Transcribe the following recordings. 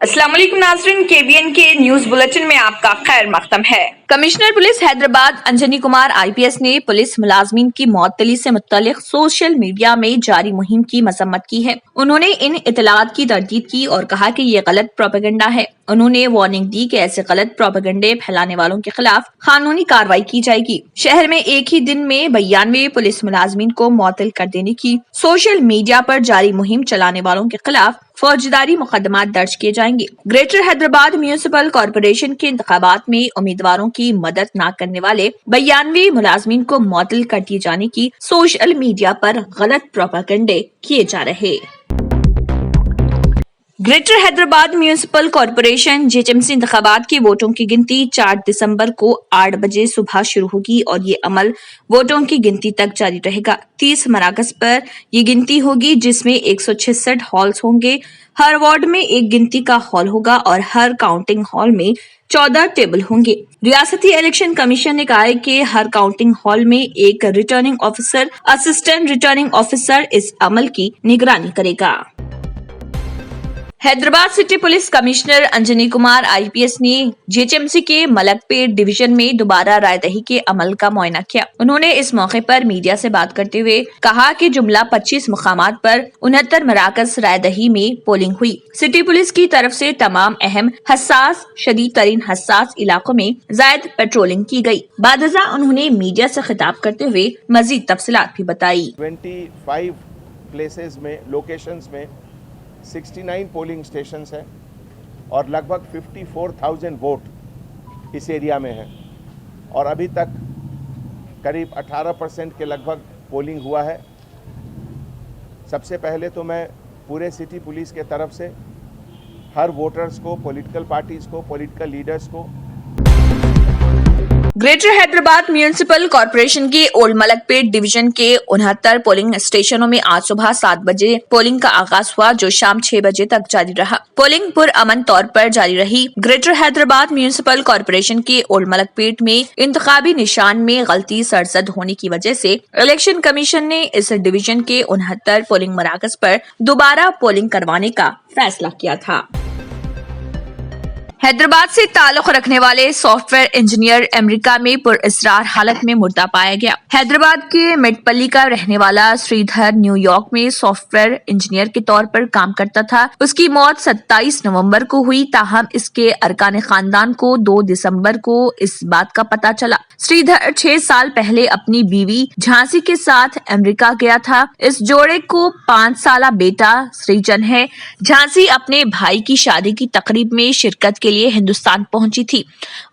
अस्सलाम वालेकुम नाज़रीन, KBN के न्यूज बुलेटिन में आपका खैर मकदम है। Commissioner police Hyderabad Anjani Kumar IPS ने पुलिस मुलाजमीन की मअतली से मुत्तलिक सोशल मीडिया में जारी मुहिम की मजम्मत की है। उन्होंने इन इतलात की तरदीद की और कहा कि ये गलत प्रोपेगेंडा है। उन्होंने वार्निंग दी कि ऐसे गलत प्रोपेगेंडे फैलाने वालों के खिलाफ कानूनी कार्रवाई की जाएगी। शहर में एक ही दिन में 92 पुलिस मुलाजमीन को मुअत्तल कर देने की सोशल मीडिया पर जारी मुहिम चलाने वालों के खिलाफ फौजदारी मुकदमात दर्ज किए जाएंगे। ग्रेटर हैदराबाद म्यूनिसिपल कॉरपोरेशन के इंतखाबात में उम्मीदवारों की मदद न करने वाले 92 मुलाजमीन को मुअत्तल कर दिए जाने की सोशल मीडिया पर गलत प्रोपेगेंडे किए जा रहे। Greater Hyderabad municipal corporation JHMC इंतखाबात की वोटों की गिनती 4 दिसंबर को 8 बजे सुबह शुरू होगी और ये अमल वोटों की गिनती तक जारी रहेगा। 30 मराकज पर ये गिनती होगी जिसमें 166 हॉल्स होंगे। हर वार्ड में एक गिनती का हॉल होगा और हर काउंटिंग हॉल में 14 टेबल होंगे। रियासती इलेक्शन कमीशन ने कहा है कि हर काउंटिंग हॉल में एक returning officer, assistant returning officer इस अमल की निगरानी करेगा। Hyderabad city police commissioner Anjani Kumar IPS ने JHMC के मलकपेट डिवीजन में दोबारा रायदही के अमल का मुआयना किया। उन्होंने इस मौके पर मीडिया से बात करते हुए कहा कि जुमला 25 मुकामात पर 69 मराकज रायदही में पोलिंग हुई। सिटी पुलिस की तरफ से तमाम अहम हसास शदीद तरीन हसास इलाकों में जायद पेट्रोलिंग की गई। बादजा उन्होंने मीडिया से खिताब करते हुए मजीद तफसीलात भी बताई। 25 प्लेसेस में, लोकेशंस में 69 पोलिंग स्टेशंस हैं और लगभग 54,000 वोट इस एरिया में हैं और अभी तक करीब 18% के लगभग पोलिंग हुआ है। सबसे पहले तो मैं पूरे सिटी पुलिस के तरफ से हर वोटर्स को, पॉलिटिकल पार्टीज को, पॉलिटिकल लीडर्स को ग्रेटर हैदराबाद म्यूनिसिपल कॉरपोरेशन के ओल्ड मलकपेट डिवीजन के 69 पोलिंग स्टेशनों में आज सुबह 7 बजे पोलिंग का आगाज हुआ जो शाम 6 बजे तक जारी रहा। पोलिंग पुरअमन तौर पर जारी रही। ग्रेटर हैदराबाद म्यूनिसिपल कॉरपोरेशन के ओल्ड मलकपेट में इंतखाबी निशान में गलती सरजद होने की वजह से इलेक्शन कमीशन ने इस डिवीजन के 69 पोलिंग मराकज पर दोबारा पोलिंग करवाने का फैसला किया था। हैदराबाद से ताल्लुक रखने वाले सॉफ्टवेयर इंजीनियर अमेरिका में पुरअसरार हालत में मुर्दा पाया गया। हैदराबाद के मेटपल्ली का रहने वाला श्रीधर न्यूयॉर्क में सॉफ्टवेयर इंजीनियर के तौर पर काम करता था। उसकी मौत 27 नवंबर को हुई, ताहम इसके अरकान खानदान को 2 दिसंबर को इस बात का पता चला। श्रीधर 6 साल पहले अपनी बीवी झांसी के साथ अमेरिका गया था। इस जोड़े को 5 साला बेटा सृजन है। झांसी अपने भाई की शादी की तकरीब में शिरकत के लिए हिंदुस्तान पहुंची थी।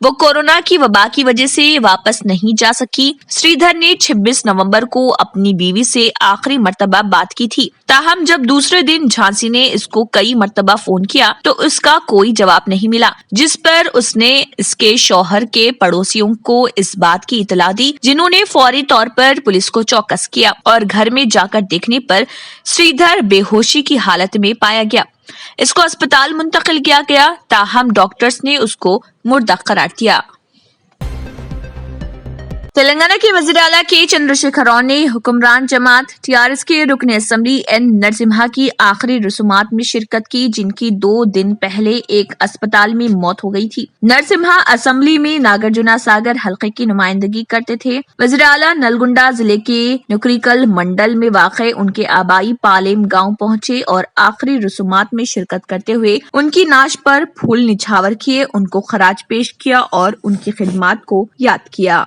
वो कोरोना की वबा की वजह से वापस नहीं जा सकी। श्रीधर ने 26 नवंबर को अपनी बीवी से आखिरी मर्तबा बात की थी, ताहम जब दूसरे दिन झांसी ने इसको कई मर्तबा फोन किया तो उसका कोई जवाब नहीं मिला, जिस पर उसने इसके शौहर के पड़ोसियों को इस बात की इतला दी, जिन्होंने फौरी तौर पर पुलिस को चौकस किया और घर में जाकर देखने पर श्रीधर बेहोशी की हालत में पाया गया। इसको अस्पताल मुंतकिल किया गया, ताहम डॉक्टर्स ने उसको मुर्दा करार दिया। तेलंगाना के वज़ीर आला के चंद्रशेखर राव ने हुक्मरान जमात TRS के रुकन असम्बली N नरसिम्हा की आखिरी रसूमात में शिरकत की, जिनकी 2 दिन पहले एक अस्पताल में मौत हो गई थी। नरसिम्हा असम्बली में नागार्जुना सागर हल्के की नुमाइंदगी करते थे। वज़ीर आला नलगुंडा जिले के नुकरीकल मंडल में वाक़े उनके आबाई पालेम गाँव पहुँचे और आखिरी रसूमात में शिरकत करते हुए उनकी नाश पर फूल निछावर किए, उनको खराज पेश किया और उनकी खिदमात को याद किया।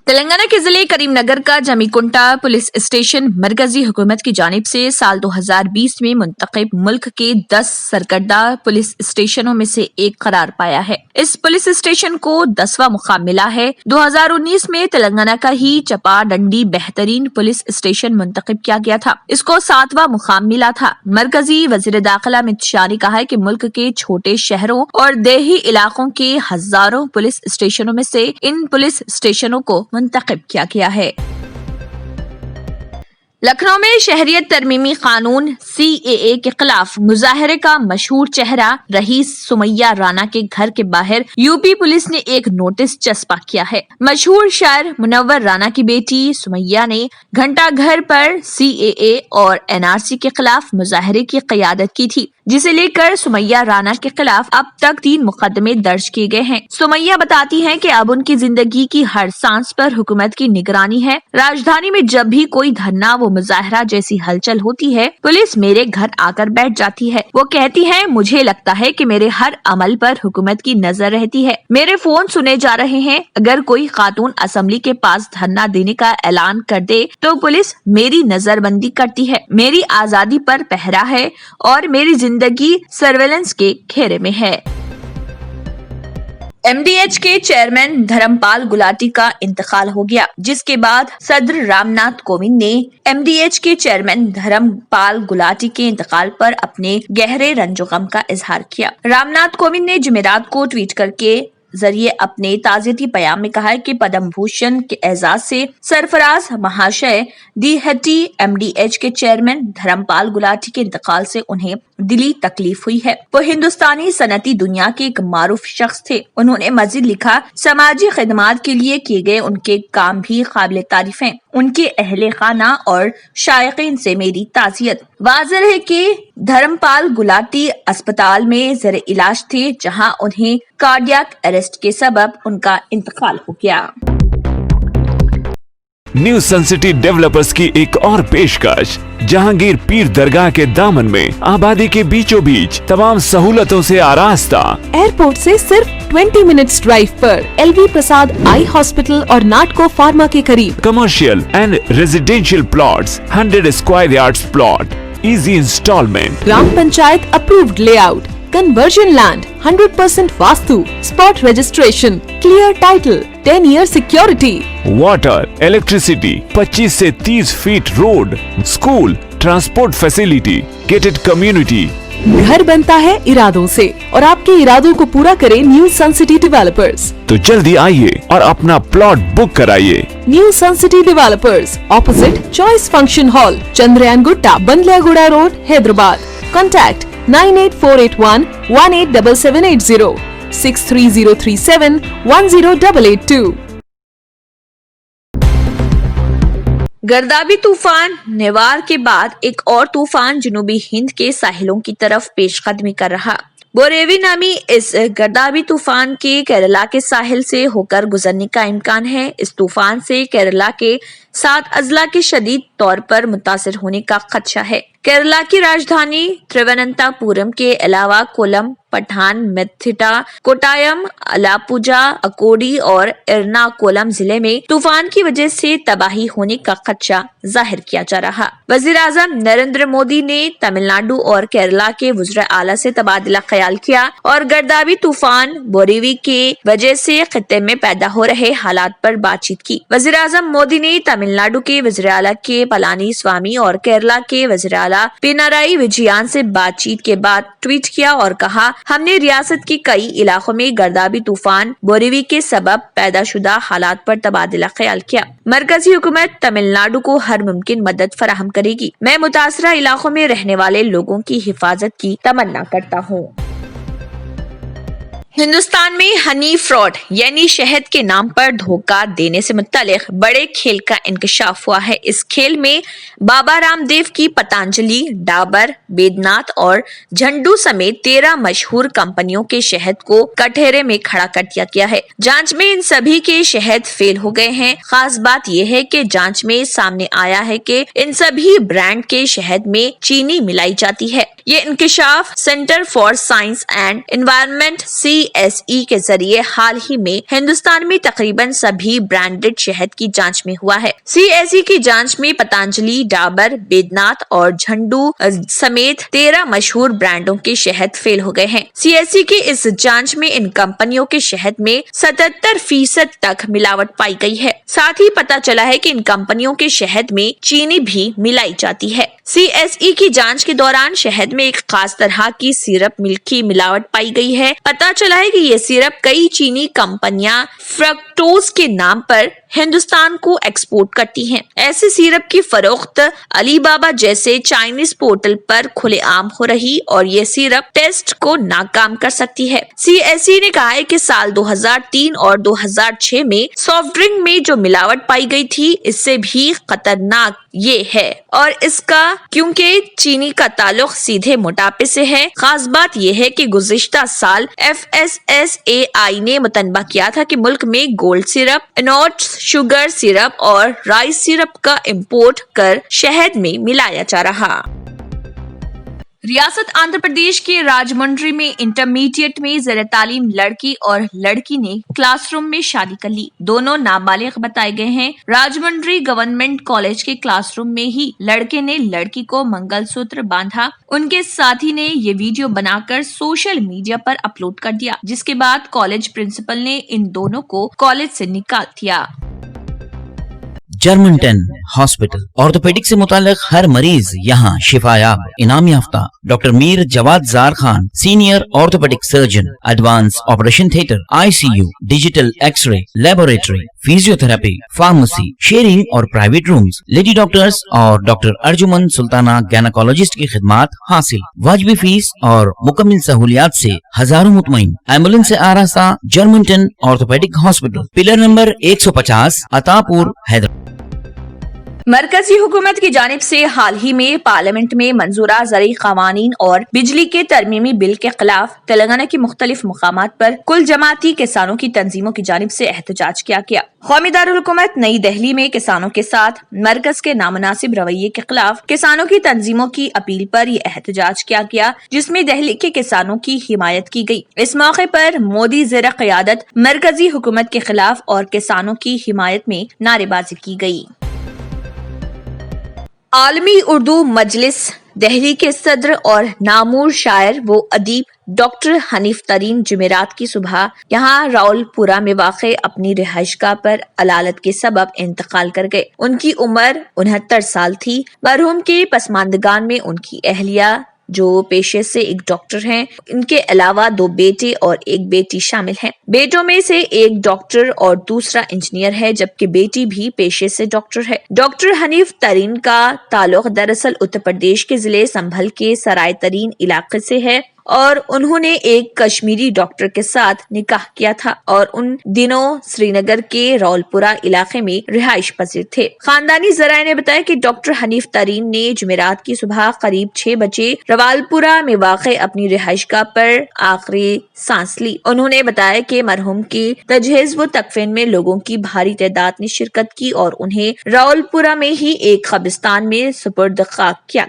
तेलंगाना के जिले करीमनगर का जमीकुंटा पुलिस स्टेशन मरकजी हुकूमत की जानिब से साल 2020 में मुंतखब मुल्क के 10 सरकर्दा पुलिस स्टेशनों में से एक करार पाया है। इस पुलिस स्टेशन को 10वां मुकाम मिला है। 2019 में तेलंगाना का ही चपाडंडी बेहतरीन पुलिस स्टेशन मुंतखब किया गया था, इसको 7वां मुकाम मिला था। मरकजी वजीर दाखिला अमित शाह ने कहा है कि मुल्क के छोटे शहरों और देही इलाकों के हजारों पुलिस स्टेशनों में से इन पुलिस स्टेशनों को मुंतखब किया गया है। लखनऊ में शहरियत तरमीमी कानून CAA के खिलाफ मुजाहरे का मशहूर चेहरा रही सुमैया राना के घर के बाहर यूपी पुलिस ने एक नोटिस चस्पा किया है। मशहूर शायर मुनव्वर राना की बेटी सुमैया ने घंटा घर पर CAA और NRC के खिलाफ मुजाहरे की क़यादत की थी, जिसे लेकर सुमैया राना के खिलाफ अब तक 3 मुकदमे दर्ज किए गए हैं। सुमैया बताती हैं कि अब उनकी जिंदगी की हर सांस पर हुकूमत की निगरानी है। राजधानी में जब भी कोई धरना व मुजाहरा जैसी हलचल होती है, पुलिस मेरे घर आकर बैठ जाती है। वो कहती है, मुझे लगता है कि मेरे हर अमल पर हुकूमत की नजर रहती है। मेरे फोन सुने जा रहे हैं। अगर कोई खातून असेंबली के पास धरना देने का ऐलान कर दे तो पुलिस मेरी नजरबंदी करती है। मेरी आजादी पर पहरा है और मेरी जिंदगी सर्वेलेंस के घेरे में है। MDH के चेयरमैन धर्मपाल गुलाटी का इंतकाल हो गया, जिसके बाद सदर रामनाथ कोविंद ने MDH के चेयरमैन धर्मपाल गुलाटी के इंतकाल पर अपने गहरे रंजो गम का इजहार किया। रामनाथ कोविंद ने जुमेरात को ट्वीट करके जरिए अपने ताज़ियती बयान में कहा है कि पद्म भूषण के एजाज से सरफराज महाशय DHT MDH के चेयरमैन धर्मपाल गुलाटी के इंतकाल से उन्हें दिली तकलीफ हुई है। वो हिंदुस्तानी सनती दुनिया के एक मारूफ शख्स थे। उन्होंने मजीद लिखा, समाजी खिदमात के लिए किए गए उनके काम भी काबिल तारीफ हैं। उनके अहले खाना और शायकीन से मेरी ताज़ियत। वाज़ेह है कि धर्मपाल गुलाटी अस्पताल में ज़ेरे इलाज थे, जहां उन्हें कार्डियक अरेस्ट के सबब उनका इंतकाल हो गया। न्यू सन सिटी डेवलपर्स की एक और पेशकश, जहांगीर पीर दरगाह के दामन में आबादी के बीचों बीच तमाम सहूलतों से आरास्ता। एयरपोर्ट से सिर्फ 20 मिनट्स ड्राइव पर LV प्रसाद आई हॉस्पिटल और नाटको फार्मा के करीब। Commercial and residential plots, 100 square yards plot, easy installment, gram panchayat approved layout, conversion land, 100% vastu, spot registration, clear title, 10 year security, water, electricity, 25 से 30 feet road, school, transport facility, gated community. घर बनता है इरादों से और आपके इरादों को पूरा करे न्यू सन सिटी डेवलपर्स। तो जल्दी आइए और अपना प्लॉट बुक कराइए। New sun city developers, opposite choice function hall, Chandrayan Gutta, Bandlaguda road, Hyderabad. Contact 98481 187780, 63037 10882। गर्दाबी तूफान नेवार के बाद एक और तूफान जनूबी हिंद के साहिलों की तरफ पेशकदमी कर रहा। बोरेवी नामी इस गर्दाबी तूफान के केरला के साहिल से होकर गुजरने का इम्कान है। इस तूफान से केरला के 7 अजला के शदीद तौर पर मुतासिर होने का खदशा है। केरला की राजधानी त्रिवेनंतपुरम के अलावा कोलम, पठान मिथिटा, कोटायम, अलापुजा, अकोडी और एर्नाकुलम जिले में तूफान की वजह से तबाही होने का खदशा जाहिर किया जा रहा। वजीर आजम नरेंद्र मोदी ने तमिलनाडु और केरला के वज़ीर आला से तबादला ख्याल किया और गर्दाबी तूफान बोरेवी के वजह से खित्ते में पैदा हो रहे हालात पर बातचीत की। वजीर आजम मोदी ने तमिलनाडु के वज़ीर आला के पलानी स्वामी और केरला के वज़ीर आला पिनाराई विजयन से बातचीत के बाद ट्वीट किया और कहा, हमने रियासत के कई इलाकों में गर्दाबी तूफान बोरेवी के सबब पैदाशुदा हालात पर तबादला ख्याल किया। मरकजी हुकूमत तमिलनाडु को हर मुमकिन मदद फराहम करेगी। मैं मुतासरा इलाकों में रहने वाले लोगों की हिफाजत की तमन्ना करता हूँ। हिंदुस्तान में हनी फ्रॉड यानी शहद के नाम पर धोखा देने से मुत्तलिक बड़े खेल का इंकशाफ हुआ है। इस खेल में बाबा रामदेव की पतंजलि, डाबर, बैद्यनाथ और झंडू समेत 13 मशहूर कंपनियों के शहद को कटहरे में खड़ा कर दिया गया है। जांच में इन सभी के शहद फेल हो गए हैं। खास बात यह है कि जांच में सामने आया है कि इन सभी ब्रांड के शहद में चीनी मिलाई जाती है। ये इंकशाफ centre for science and environment CSE के जरिए हाल ही में हिंदुस्तान में तकरीबन सभी ब्रांडेड शहद की जांच में हुआ है। CSE की जांच में पतंजलि, डाबर, बैद्यनाथ और झंडू समेत 13 मशहूर ब्रांडों के शहद फेल हो गए हैं। CSE की इस जांच में इन कंपनियों के शहद में 77% तक मिलावट पाई गई है। साथ ही पता चला है कि इन कंपनियों के शहद में चीनी भी मिलाई जाती है। CSE की जांच के दौरान शहद में एक खास तरह की सिरप मिल्क की मिलावट पाई गई है। पता चला है कि ये सिरप कई चीनी कंपनियां फ्रक्टोज के नाम पर हिंदुस्तान को एक्सपोर्ट करती हैं। ऐसे सिरप की फरोख्त अलीबाबा जैसे चाइनीज पोर्टल पर खुलेआम हो रही और ये सिरप टेस्ट को नाकाम कर सकती है। CSE ने कहा है कि साल 2003 और 2006 में सॉफ्ट ड्रिंक में जो मिलावट पाई गई थी इससे भी खतरनाक ये है और इसका क्योंकि चीनी का ताल्लुक सीधे मोटापे से है। खास बात यह है कि गुज़िश्ता साल FSSAI ने मुतनबा किया था कि मुल्क में gold syrup, notes sugar syrup और राइस सिरप का इंपोर्ट कर शहद में मिलाया जा रहा। रियासत आंध्र प्रदेश के राजमुंड्री में इंटरमीडिएट में ज़ेर तालीम लड़की और लड़की ने क्लासरूम में शादी कर ली। दोनों नाबालिग बताए गए हैं। राजमुंड्री गवर्नमेंट कॉलेज के क्लासरूम में ही लड़के ने लड़की को मंगलसूत्र बांधा। उनके साथी ने ये वीडियो बनाकर सोशल मीडिया पर अपलोड कर दिया, जिसके बाद कॉलेज प्रिंसिपल ने इन दोनों को कॉलेज से निकाल दिया। जर्मनटन हॉस्पिटल ऑर्थोपेडिक से मुताल्लिक हर मरीज यहाँ शिफायाब। इनाम याफ्ता doctor Mir Jawad Zar Khan, senior orthopaedic surgeon, advance operation theatre, ICU, digital x ray, laboratory, physiotherapy, pharmacy, sharing और प्राइवेट रूम्स, लेडी डॉक्टर्स और डॉक्टर अर्जुमन सुल्ताना गायनेकोलॉजिस्ट की खिदमात हासिल। वाजिबी फीस और मुकम्मल सहूलियात से हजारों मुतमईन। एम्बुलेंस से आरास्ता Germanton orthopaedic hospital, pillar number 150, Attapur, Hyderabad. मरकजी हुकूमत की जानिब से हाल ही में पार्लियामेंट में मंजूरा ज़रई क़वानीन और बिजली के तरमीमी बिल के खिलाफ तेलंगाना के मुख्तलिफ मुकामात पर कुल जमाती किसानों की तंजीमों की जानिब से एहतजाज किया गया। कौमी दारुल हुकूमत नई दिल्ली में किसानों के साथ मरकज के नामुनासिब रवैये के खिलाफ किसानों की तंजीमों की अपील पर यह एहतजाज किया गया, जिसमें दिल्ली के किसानों की हिमायत की गई। इस मौके पर मोदी ज़ेर क़यादत मरकजी हुकूमत के खिलाफ और किसानों की हिमायत में नारेबाजी की गई। आलमी उर्दू मजलिस दिल्ली के सदर और नामूर शायर व अदीब डॉक्टर हनीफ तरीन जुमेरात की सुबह यहाँ रावलपुरा में वाक़े अपनी रिहाइशगाह पर अलालत के सबब इंतकाल कर गए। उनकी उम्र 69 साल थी। मरहूम के पसमानदगान में उनकी अहलिया जो पेशे से एक डॉक्टर हैं, इनके अलावा 2 बेटे और 1 बेटी शामिल हैं। बेटों में से एक डॉक्टर और दूसरा इंजीनियर है, जबकि बेटी भी पेशे से डॉक्टर है। डॉक्टर हनीफ तरीन का ताल्लुक दरअसल उत्तर प्रदेश के जिले संभल के सराय तरीन इलाके से है और उन्होंने एक कश्मीरी डॉक्टर के साथ निकाह किया था और उन दिनों श्रीनगर के रावलपुरा इलाके में रिहाइश पजीर थे। खानदानी जराये ने बताया कि डॉक्टर हनीफ तरीन ने जुमेरात की सुबह करीब 6 बजे रावलपुरा में वाक़े अपनी रिहाइशगाह पर आखिरी सांस ली। उन्होंने बताया कि मरहूम की तजहीज़ व तकफीन में लोगों की भारी तादाद ने शिरकत की और उन्हें रावलपुरा में ही एक कब्रिस्तान में सुपुर्द खाक किया।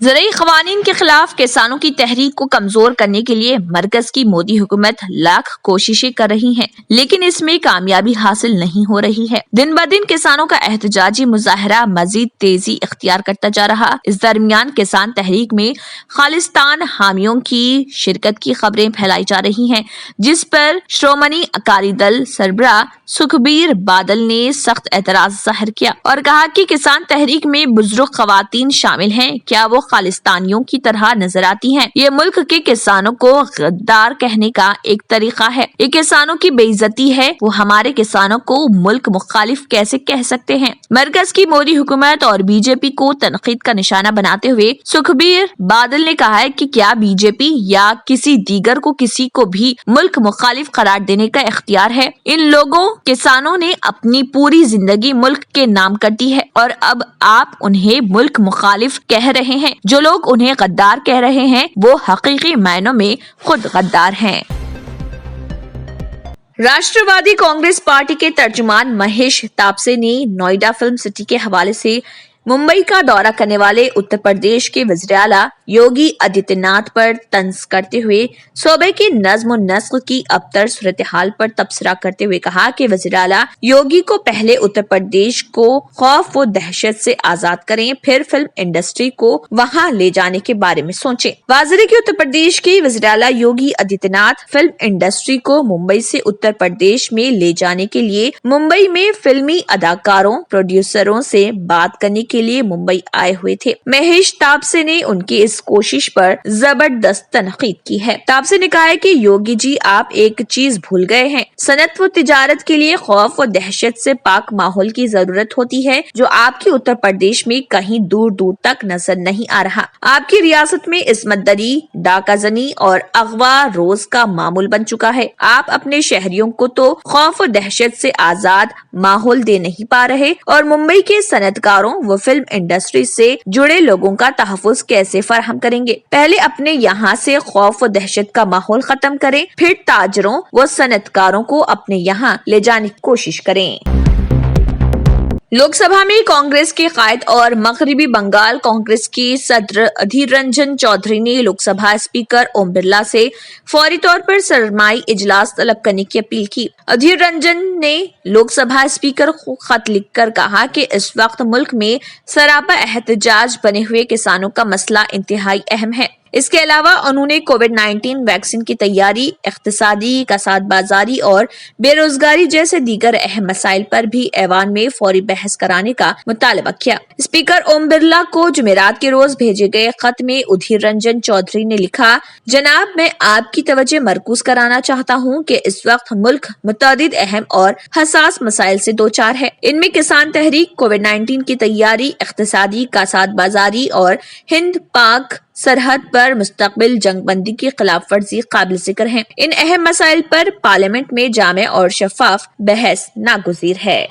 ज़रई क़वानीन के खिलाफ किसानों की तहरीक को कमजोर करने के लिए मरकज की मोदी हुकूमत लाख कोशिशें कर रही है, लेकिन इसमें कामयाबी हासिल नहीं हो रही है। दिन ब दिन किसानों का एहतजाजी मुजाहरा मजीद तेजी इख्तियार करता जा रहा। इस दरमियान किसान तहरीक में खालिस्तान हामियों की शिरकत की खबरें फैलाई जा रही हैं, जिस पर श्रोमणी अकाली दल सरबराह सुखबीर बादल ने सख्त एतराज जाहिर किया और कहा कि किसान तहरीक में बुजुर्ग खवातीन शामिल हैं। क्या वो खालिस्तानियों की तरह नजर आती हैं? ये मुल्क के किसानों को गद्दार कहने का एक तरीका है। ये किसानों की बेइज्जती है। वो हमारे किसानों को मुल्क मुखालिफ कैसे कह सकते हैं? मरकज की मोदी हुकूमत और बीजेपी को तनकीद का निशाना बनाते हुए सुखबीर बादल ने कहा है कि क्या बीजेपी या किसी दीगर को किसी को भी मुल्क मुखालिफ करार देने का इख्तियार है? इन लोगों किसानों ने अपनी पूरी जिंदगी मुल्क के नाम कर दी है और अब आप उन्हें मुल्क मुखालिफ कह रहे हैं। जो लोग उन्हें गद्दार कह रहे हैं वो हकीकी मायनों में खुद गद्दार हैं। राष्ट्रवादी कांग्रेस पार्टी के तर्जुमान महेश तापसे ने नोएडा फिल्म सिटी के हवाले से मुंबई का दौरा करने वाले उत्तर प्रदेश के वज़ीर आला योगी आदित्यनाथ पर तंज करते हुए सूबे की नज्म और नस्ल की अबतर सूरत हाल पर तबसरा करते हुए कहा कि वज़ीर आला योगी को पहले उत्तर प्रदेश को खौफ व दहशत से आजाद करें, फिर फिल्म इंडस्ट्री को वहां ले जाने के बारे में सोचें। वाज़ेह है कि उत्तर प्रदेश के वज़ीर आला योगी आदित्यनाथ फिल्म इंडस्ट्री को मुंबई से उत्तर प्रदेश में ले जाने के लिए मुंबई में फिल्मी अदाकारों, प्रोड्यूसरों से बात करने के लिए मुंबई आए हुए थे। महेश तापसे ने उनकी इस कोशिश पर जबरदस्त तनकीद की है। तापसे ने कहा है कि योगी जी आप एक चीज भूल गए हैं, सनत व तिजारत के लिए खौफ व दहशत से पाक माहौल की जरूरत होती है, जो आपके उत्तर प्रदेश में कहीं दूर दूर तक नजर नहीं आ रहा। आपकी रियासत में इस्मत दरी, डाकाजनी और अगवा रोज का मामूल बन चुका है। आप अपने शहरियों को तो खौफ और दहशत से आजाद माहौल दे नहीं पा रहे और मुंबई के सनतकारों व फिल्म इंडस्ट्री से जुड़े लोगों का तहफ़्फ़ुज़ कैसे फराहम करेंगे। पहले अपने यहाँ से खौफ व दहशत का माहौल खत्म करें, फिर ताजरों व सनतकारों को अपने यहाँ ले जाने की कोशिश करें। लोकसभा में कांग्रेस के कायद और मगरबी बंगाल कांग्रेस के सदर अधीर रंजन चौधरी ने लोकसभा स्पीकर ओम बिरला से फौरी तौर पर सरमाई इजलास तलब करने की अपील की। अधीर रंजन ने लोकसभा स्पीकर को खत लिखकर कहा कि इस वक्त मुल्क में सरापा एहतजाज बने हुए किसानों का मसला इंतहाई अहम है। इसके अलावा उन्होंने कोविड-19 वैक्सीन की तैयारी, इक्तिसादी, कसाद बाजारी और बेरोजगारी जैसे दीगर अहम मसाइल पर भी ऐवान में फौरी बहस कराने का मुतालबा किया। स्पीकर ओम बिरला को जुमेरात के रोज भेजे गए खत में अधीर रंजन चौधरी ने लिखा, जनाब मैं आपकी तवज्जो मरकूज कराना चाहता हूँ कि इस वक्त मुल्क मुतअद्दिद अहम और हसास मसाइल से दो चार है। इनमें किसान तहरीक, कोविड-19 की तैयारी, इक्तिसादी, कसाद बाजारी और हिंद पाक सरहद पर मुस्तकबिल जंगबंदी की खिलाफ वर्जी काबिल जिक्र है। इन अहम मसाइल पर पार्लियामेंट में जामे और शफाफ बहस नागुज़ीर है।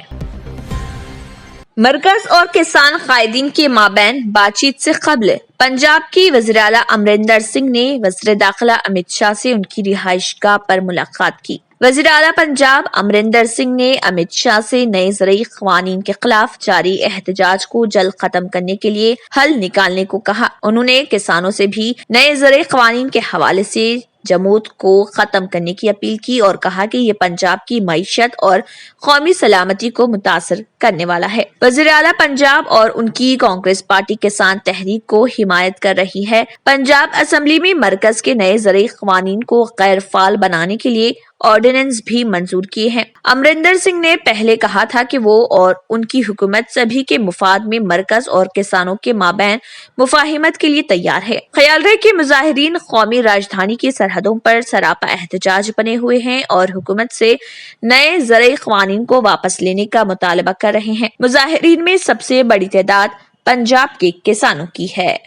मरकज और किसान कायदीन के माबैन बातचीत से कबल पंजाब की वज़ीर आला अमरिंदर सिंह ने वज़ीर दाखिला अमित शाह से उनकी रिहाइशगाह पर मुलाकात की। वज़ीर आला पंजाब अमरिंदर सिंह ने अमित शाह से नए ज़रई क़वानीन के खिलाफ जारी एहतजाज को जल्द खत्म करने के लिए हल निकालने को कहा। उन्होंने किसानों से भी नए ज़रई क़वानीन के हवाले से जमूत को खत्म करने की अपील की और कहा कि ये पंजाब की मईशत और कौमी सलामती को मुतासर करने वाला है। वज़ीर आला पंजाब और उनकी कांग्रेस पार्टी किसान तहरीक को हिमायत कर रही है। पंजाब असेंबली में मरकज के नए ज़रई क़वानीन को गैर फाल बनाने के लिए ऑर्डिनेंस भी मंजूर किए हैं। अमरिंदर सिंह ने पहले कहा था कि वो और उनकी हुकूमत सभी के मुफाद में मरकज और किसानों के माबैन मुफाहिमत के लिए तैयार है। ख्याल रहे कि मुजाहिरीन कौमी राजधानी की सरहदों पर सरापा एहतजाज बने हुए हैं और हुकूमत से नए ज़रई क़वानीन को वापस लेने का मुतालबा कर रहे हैं। मुजाहिरीन में सबसे बड़ी तादाद पंजाब के किसानों की है।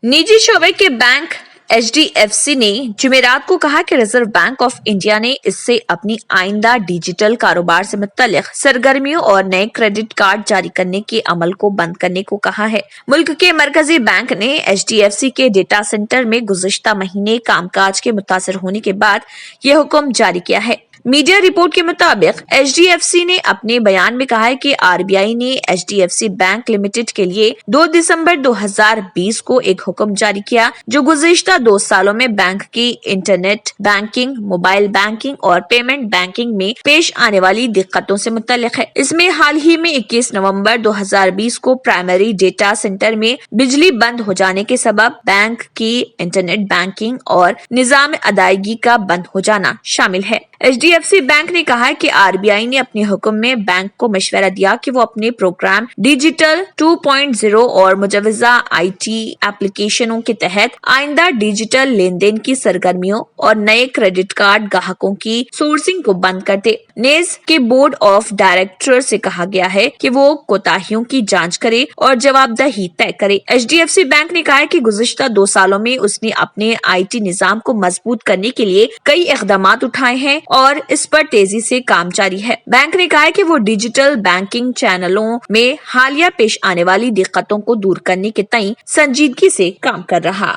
निजी शोबे के बैंक HDFC ने जुमेरात को कहा कि रिजर्व बैंक ऑफ इंडिया ने इससे अपनी आइंदा डिजिटल कारोबार से मुत्तल्लिक सरगर्मियों और नए क्रेडिट कार्ड जारी करने के अमल को बंद करने को कहा है। मुल्क के मरकजी बैंक ने HDFC के डेटा सेंटर में गुज़िश्ता महीने कामकाज के मुतासर होने के बाद यह हुक्म जारी किया है। मीडिया रिपोर्ट के मुताबिक HDFC ने अपने बयान में कहा है कि RBI ने HDFC बैंक लिमिटेड के लिए 2 दिसंबर 2020 को एक हुक्म जारी किया जो गुज़िश्ता 2 सालों में बैंक की इंटरनेट बैंकिंग, मोबाइल बैंकिंग और पेमेंट बैंकिंग में पेश आने वाली दिक्कतों से मुत्तल्लिक है। इसमें हाल ही में 21 नवंबर 2020 को प्राइमरी डेटा सेंटर में बिजली बंद हो जाने के सबब बैंक की इंटरनेट बैंकिंग और निजाम अदायगी का बंद हो जाना शामिल है। HDFC बैंक ने कहा है कि RBI ने अपने हुक्म में बैंक को मशवरा दिया कि वो अपने प्रोग्राम डिजिटल 2.0 और मुजवजा IT एप्लीकेशनों के तहत आइंदा डिजिटल लेन देन की सरगर्मियों और नए क्रेडिट कार्ड ग्राहकों की सोर्सिंग को बंद कर दे। नेज के बोर्ड ऑफ डायरेक्टर से कहा गया है कि वो कोताहियों की जांच करे और जवाबदेही तय करे। HDFC बैंक ने कहा है कि गुज़िश्ता 2 सालों में उसने अपने IT निजाम को मजबूत करने के लिए कई इक़दामात उठाए हैं और इस पर तेजी से काम जारी है। बैंक ने कहा है कि वो डिजिटल बैंकिंग चैनलों में हालिया पेश आने वाली दिक्कतों को दूर करने के तई संजीदगी से काम कर रहा।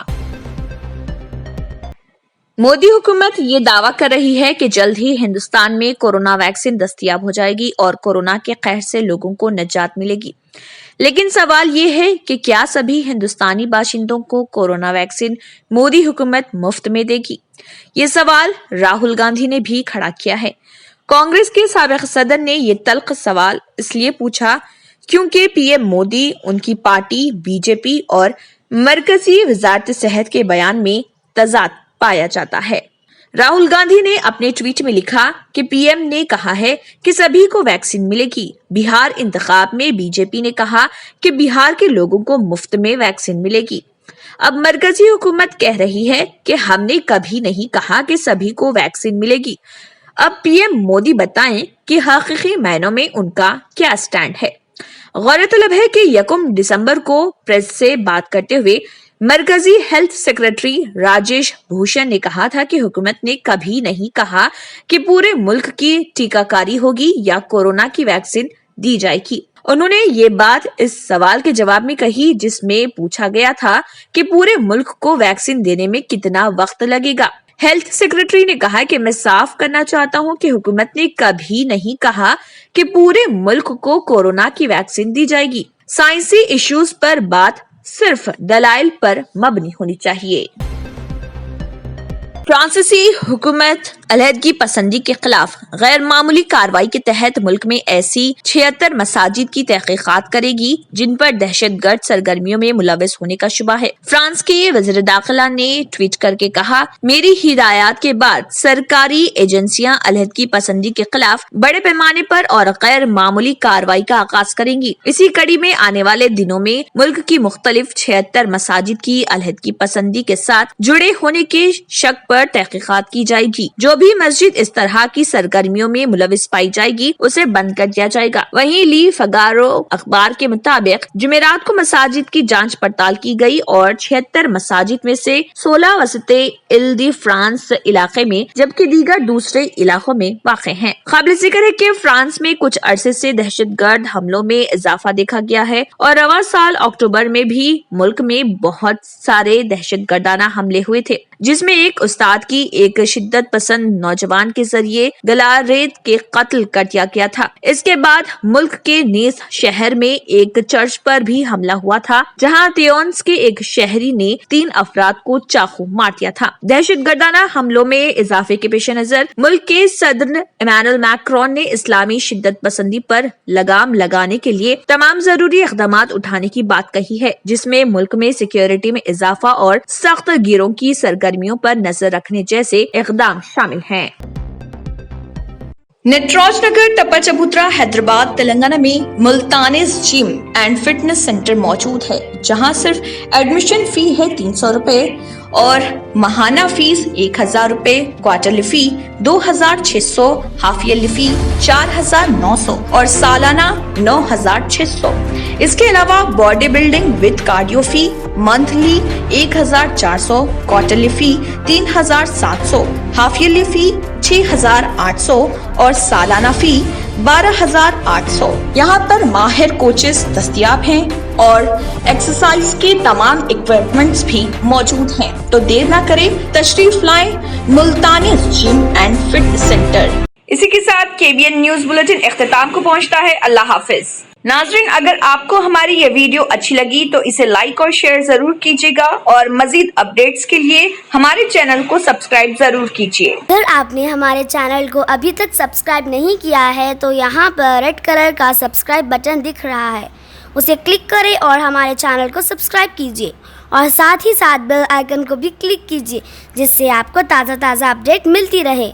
मोदी हुकूमत ये दावा कर रही है कि जल्द ही हिंदुस्तान में कोरोना वैक्सीन दस्तयाब हो जाएगी और कोरोना के कहर से लोगों को निजात मिलेगी, लेकिन सवाल ये है कि क्या सभी हिंदुस्तानी बाशिंदों को कोरोना वैक्सीन मोदी हुकूमत मुफ्त में देगी? ये सवाल राहुल गांधी ने भी खड़ा किया है। कांग्रेस के साबिक सदर ने ये तल्ख सवाल इसलिए पूछा क्योंकि पीएम मोदी, उनकी पार्टी बीजेपी और मरकजी वजारत सेहत के बयान में तजाद पाया जाता है। राहुल गांधी ने अपने ट्वीट में लिखा कि पीएम ने कहा है कि सभी को वैक्सीन मिलेगी। बिहार इंतखाब में बीजेपी ने कहा कि बिहार के लोगों को मुफ्त में वैक्सीन मिलेगी। अब मरकजी हुकूमत कह रही है कि हमने कभी नहीं कहा कि सभी को वैक्सीन मिलेगी। अब पीएम मोदी बताएं कि हकीकी मायनों में उनका क्या स्टैंड है। गौरतलब है कि 1 दिसंबर को प्रेस से बात करते हुए मरकजी हेल्थ सेक्रेटरी राजेश भूषण ने कहा था कि हुकूमत ने कभी नहीं कहा कि पूरे मुल्क की टीकाकारी होगी या कोरोना की वैक्सीन दी जाएगी। उन्होंने ये बात इस सवाल के जवाब में कही जिसमें पूछा गया था कि पूरे मुल्क को वैक्सीन देने में कितना वक्त लगेगा। हेल्थ सेक्रेटरी ने कहा कि मैं साफ करना चाहता हूं कि हुकूमत ने कभी नहीं कहा कि पूरे मुल्क को कोरोना की वैक्सीन दी जाएगी। साइंसी इश्यूज पर बात सिर्फ दलाइल पर मबनी होनी चाहिए। फ्रांसीसी हुकूमत अलहदगी पसंदी के खिलाफ गैर मामूली कार्रवाई के तहत मुल्क में ऐसी 76 मसाजिद की तहकीकात करेगी जिन पर दहशतगर्द सरगर्मियों में मुलविस होने का शुबा है। फ्रांस के वज़ीर दाखिला ने ट्वीट करके कहा, मेरी हिदायत के बाद सरकारी एजेंसियां अलहदगी पसंदी के खिलाफ बड़े पैमाने पर और गैर मामूली कार्रवाई का आगाज करेंगी। इसी कड़ी में आने वाले दिनों में मुल्क की मुख्तलिफ 76 मसाजिद की अलहदगी पसंदी के साथ जुड़े होने के शक पर तहकीकात की जाएगी। जो भी मस्जिद इस तरह की सरगर्मियों में मुलविस पाई जाएगी उसे बंद कर दिया जाएगा। वहीं ली फगारो अखबार के मुताबिक जुमेरात को मसाजिद की जांच पड़ताल की गई और 76 मसाजिद में से 16 वसते इल फ्रांस इलाके में जबकि दीगर दूसरे इलाकों में वाक़ हैं। काबिल जिक्र है कि फ्रांस में कुछ अरसे से दहशतगर्द हमलों में इजाफा देखा गया है और रवा साल अक्टूबर में भी मुल्क में बहुत सारे दहशतगर्दाना हमले हुए थे जिसमें एक उस्ताद की एक शिद्दत पसंद नौजवान के जरिए गलारेत के कत्ल कर दिया गया था। इसके बाद मुल्क के नीस शहर में एक चर्च पर भी हमला हुआ था जहां तियोन्स के एक शहरी ने 3 अफराद को चाकू मार दिया था। दहशतगर्दाना हमलों में इजाफे के पेश नजर मुल्क के सदर इमानुएल मैक्रोन ने इस्लामी शिद्दत पसंदी पर लगाम लगाने के लिए तमाम जरूरी इक़दाम उठाने की बात कही है जिसमें मुल्क में सिक्योरिटी में इजाफा और सख्त गिरोह की सरगर्मियों पर नजर रखने जैसे इक़दाम शामिल हैं। नटराज नगर टप्पा चबूतरा हैदराबाद तेलंगाना में मुल्तानिस जिम एंड फिटनेस सेंटर मौजूद है जहां सिर्फ एडमिशन फी है 300 रुपए और माहाना फीस 1000 रुपए, quarterly fee 2600, half yearly fee 4900 और सालाना 9600। इसके अलावा body building with cardio fee monthly 1400, quarterly fee 3700, half yearly fee 6800 और सालाना फी 12800। यहाँ पर माहिर कोचेस दस्तयाब हैं और एक्सरसाइज के तमाम इक्विपमेंट्स भी मौजूद हैं। तो देर ना करें, तशरीफ लाएं मुल्तानिस जिम एंड फिटनेस सेंटर। इसी के साथ केबीएन न्यूज बुलेटिन इख्तिताम को पहुंचता है। अल्लाह हाफिज। नाज़रीन, अगर आपको हमारी ये वीडियो अच्छी लगी तो इसे लाइक और शेयर जरूर कीजिएगा और मजीद अपडेट्स के लिए हमारे चैनल को सब्सक्राइब जरूर कीजिए। अगर आपने हमारे चैनल को अभी तक सब्सक्राइब नहीं किया है तो यहाँ पर रेड कलर का सब्सक्राइब बटन दिख रहा है, उसे क्लिक करें और हमारे चैनल को सब्सक्राइब कीजिए और साथ ही साथ बेल आइकन को भी क्लिक कीजिए जिससे आपको ताज़ा अपडेट मिलती रहे।